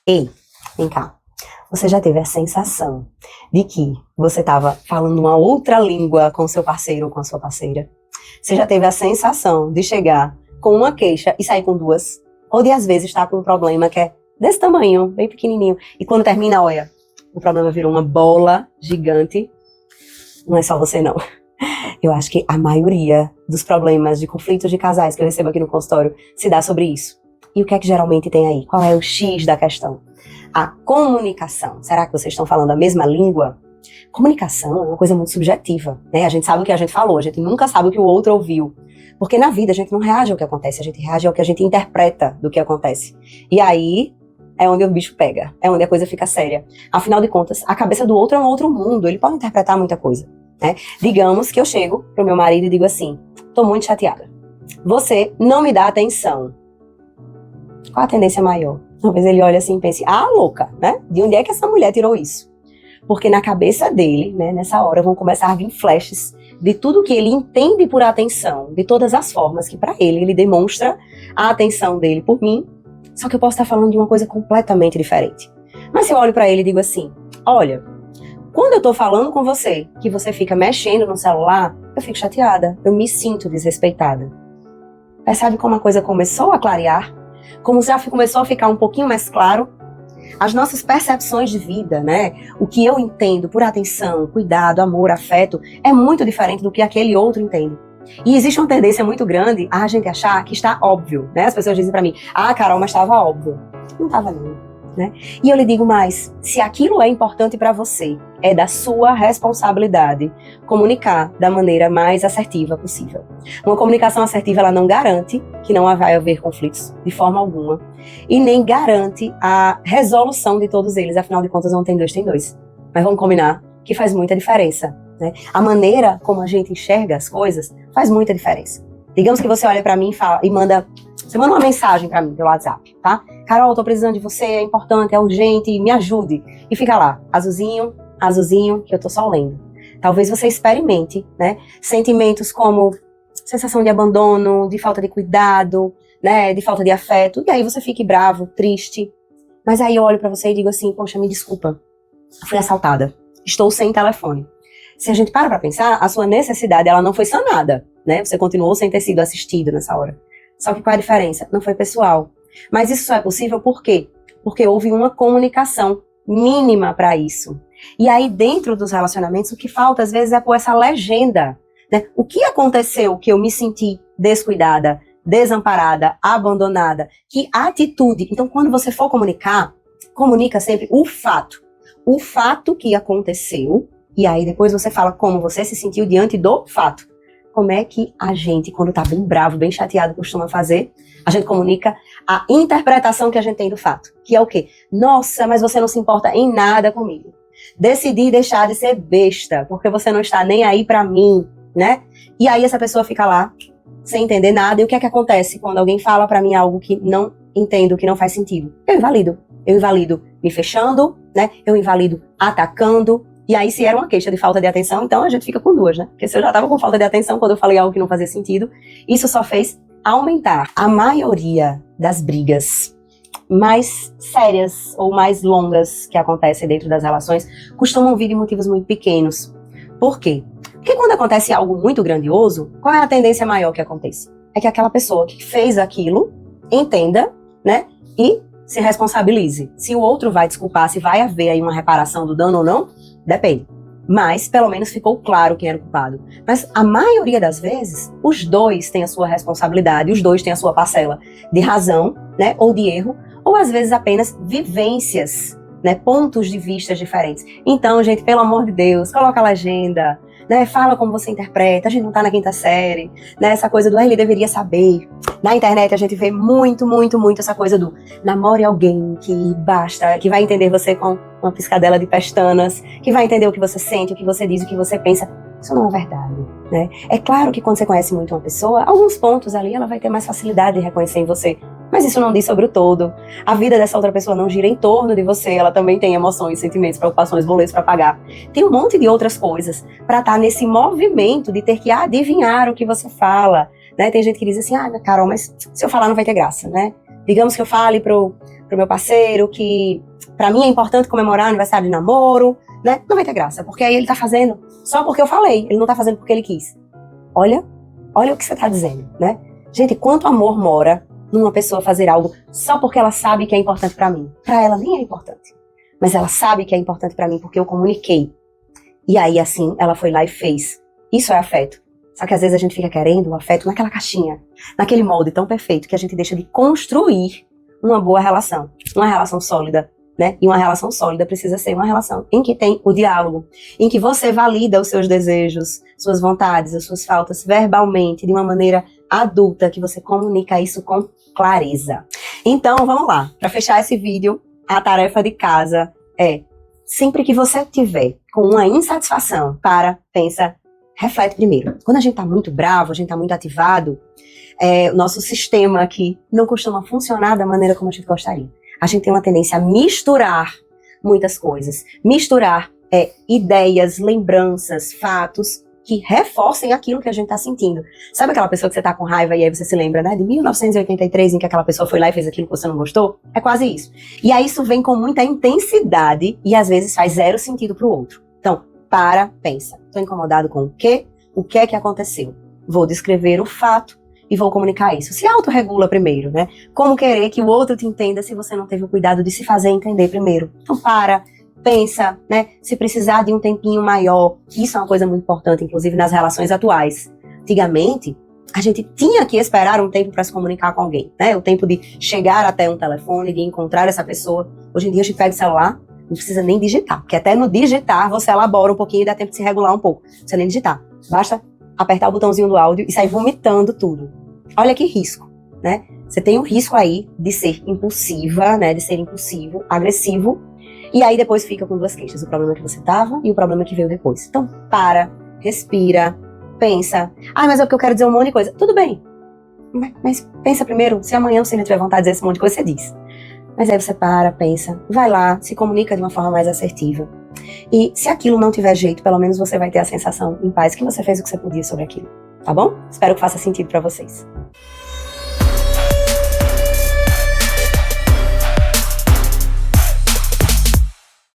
Ei, vem cá. Você já teve a sensação de que você estava falando uma outra língua com seu parceiro ou com a sua parceira? Você já teve a sensação de chegar com uma queixa e sair com duas? Ou de, às vezes, estar com um problema que é desse tamanho, bem pequenininho, e quando termina, olha, o problema virou uma bola gigante? Não é só você, não. Eu acho que a maioria dos problemas de conflitos de casais que eu recebo aqui no consultório se dá sobre isso. E o que é que geralmente tem aí? Qual é o X da questão? A comunicação. Será que vocês estão falando a mesma língua? Comunicação é uma coisa muito subjetiva, né? A gente sabe o que a gente falou, a gente nunca sabe o que o outro ouviu. Porque na vida a gente não reage ao que acontece, a gente reage ao que a gente interpreta do que acontece. E aí é onde o bicho pega, é onde a coisa fica séria. Afinal de contas, a cabeça do outro é um outro mundo, ele pode interpretar muita coisa, né? Digamos que eu chego pro meu marido e digo assim, tô muito chateada. Você não me dá atenção. Qual a tendência maior? Talvez ele olhe assim e pense, louca, né? De onde é que essa mulher tirou isso? Porque na cabeça dele, né, nessa hora, vão começar a vir flashes de tudo que ele entende por atenção, de todas as formas que para ele demonstra a atenção dele por mim, só que eu posso estar falando de uma coisa completamente diferente. Mas se eu olho para ele e digo assim, olha, quando eu tô falando com você, que você fica mexendo no celular, eu fico chateada, eu me sinto desrespeitada. Percebe como a coisa começou a clarear? Como já começou a ficar um pouquinho mais claro? As nossas percepções de vida, né? O que eu entendo por atenção, cuidado, amor, afeto, é muito diferente do que aquele outro entende. E existe uma tendência muito grande a gente achar que está óbvio, né? As pessoas dizem pra mim, Carol, mas estava óbvio. Não estava não, né? E eu lhe digo mais, se aquilo é importante para você, é da sua responsabilidade comunicar da maneira mais assertiva possível. Uma comunicação assertiva, ela não garante que não vai haver conflitos, de forma alguma, e nem garante a resolução de todos eles, afinal de contas, não tem dois, tem dois. Mas vamos combinar que faz muita diferença, né? A maneira como a gente enxerga as coisas faz muita diferença. Digamos que você olha pra mim e você manda uma mensagem pra mim pelo WhatsApp, tá? Carol, tô precisando de você, é importante, é urgente, me ajude. E fica lá, azulzinho, que eu tô só lendo. Talvez você experimente, né, sentimentos como sensação de abandono, de falta de cuidado, né, de falta de afeto, e aí você fique bravo, triste. Mas aí eu olho pra você e digo assim, poxa, me desculpa, fui assaltada, estou sem telefone. Se a gente para pra pensar, a sua necessidade, ela não foi sanada, né, você continuou sem ter sido assistido nessa hora. Só que qual é a diferença? Não foi pessoal. Mas isso só é possível por quê? Porque houve uma comunicação mínima para isso. E aí, dentro dos relacionamentos, o que falta, às vezes, é pôr essa legenda, né? O que aconteceu que eu me senti descuidada, desamparada, abandonada? Que atitude? Então, quando você for comunicar, comunica sempre o fato. O fato que aconteceu, e aí depois você fala como você se sentiu diante do fato. Como é que a gente, quando tá bem bravo, bem chateado, costuma fazer? A gente comunica a interpretação que a gente tem do fato. Que é o quê? Nossa, mas você não se importa em nada comigo. Decidi deixar de ser besta, porque você não está nem aí pra mim, né? E aí essa pessoa fica lá, sem entender nada. E o que é que acontece quando alguém fala pra mim algo que não entendo, que não faz sentido? Eu invalido me fechando, né? Eu invalido atacando. E aí, se era uma queixa de falta de atenção, então a gente fica com duas, né? Porque se eu já estava com falta de atenção quando eu falei algo que não fazia sentido, isso só fez aumentar. A maioria das brigas mais sérias ou mais longas que acontecem dentro das relações costumam vir de motivos muito pequenos. Por quê? Porque quando acontece algo muito grandioso, qual é a tendência maior que aconteça? É que aquela pessoa que fez aquilo entenda, né? E se responsabilize. Se o outro vai desculpar, se vai haver aí uma reparação do dano ou não, depende. Mas, pelo menos, ficou claro quem era o culpado. Mas, a maioria das vezes, os dois têm a sua responsabilidade, os dois têm a sua parcela de razão, né, ou de erro, ou às vezes apenas vivências, né, pontos de vista diferentes. Então, gente, pelo amor de Deus, coloca a legenda, né, fala como você interpreta, a gente não tá na quinta série, né, essa coisa do ele deveria saber. Na internet a gente vê muito essa coisa do namore alguém que basta, que vai entender você com uma piscadela de pestanas, que vai entender o que você sente, o que você diz, o que você pensa. Isso não é verdade, né? É claro que quando você conhece muito uma pessoa, alguns pontos ali ela vai ter mais facilidade de reconhecer em você. Mas isso não diz sobre o todo. A vida dessa outra pessoa não gira em torno de você, ela também tem emoções, sentimentos, preocupações, boletos para pagar. Tem um monte de outras coisas para estar nesse movimento de ter que adivinhar o que você fala, né? Tem gente que diz assim, Carol, mas se eu falar não vai ter graça, né? Digamos que eu fale pro pro meu parceiro que pra mim é importante comemorar o aniversário de namoro, né? Não vai ter graça, porque aí ele tá fazendo só porque eu falei, ele não tá fazendo porque ele quis. Olha o que você tá dizendo, né? Gente, quanto amor mora numa pessoa fazer algo só porque ela sabe que é importante pra mim. Pra ela nem é importante, mas ela sabe que é importante pra mim porque eu comuniquei. E aí, assim, ela foi lá e fez. Isso é afeto. Só que às vezes a gente fica querendo o afeto naquela caixinha, naquele molde tão perfeito que a gente deixa de construir uma boa relação, uma relação sólida, né? E uma relação sólida precisa ser uma relação em que tem o diálogo, em que você valida os seus desejos, suas vontades, as suas faltas verbalmente, de uma maneira adulta, que você comunica isso com clareza. Então, vamos lá. Para fechar esse vídeo, a tarefa de casa é: sempre que você tiver com uma insatisfação, pensa, reflete primeiro. Quando a gente tá muito bravo, a gente tá muito ativado, o nosso sistema aqui não costuma funcionar da maneira como a gente gostaria. A gente tem uma tendência a misturar muitas coisas. Misturar ideias, lembranças, fatos que reforcem aquilo que a gente tá sentindo. Sabe aquela pessoa que você tá com raiva e aí você se lembra, né, de 1983, em que aquela pessoa foi lá e fez aquilo que você não gostou? É quase isso. E aí isso vem com muita intensidade e às vezes faz zero sentido pro outro. Então, pensa. Tô incomodado com o quê? O que é que aconteceu? Vou descrever o fato e vou comunicar isso. Se autorregula primeiro, né? Como querer que o outro te entenda se você não teve o cuidado de se fazer entender primeiro? Então, pensa, né? Se precisar de um tempinho maior, isso é uma coisa muito importante, inclusive nas relações atuais. Antigamente, a gente tinha que esperar um tempo para se comunicar com alguém, né? O tempo de chegar até um telefone, de encontrar essa pessoa. Hoje em dia, a gente pega o celular, não precisa nem digitar, porque até no digitar você elabora um pouquinho e dá tempo de se regular um pouco. Não precisa nem digitar. Basta apertar o botãozinho do áudio e sair vomitando tudo. Olha que risco, né? Você tem o risco aí de ser impulsiva, né? De ser impulsivo, agressivo, e aí depois fica com duas queixas. O problema que você tava e o problema que veio depois. Então, respira, pensa. Mas é porque eu quero dizer um monte de coisa. Tudo bem, mas pensa primeiro. Se amanhã você não tiver vontade de dizer esse monte de coisa, você diz. Mas aí você pensa, vai lá, se comunica de uma forma mais assertiva. E se aquilo não tiver jeito, pelo menos você vai ter a sensação em paz que você fez o que você podia sobre aquilo. Tá bom? Espero que faça sentido pra vocês.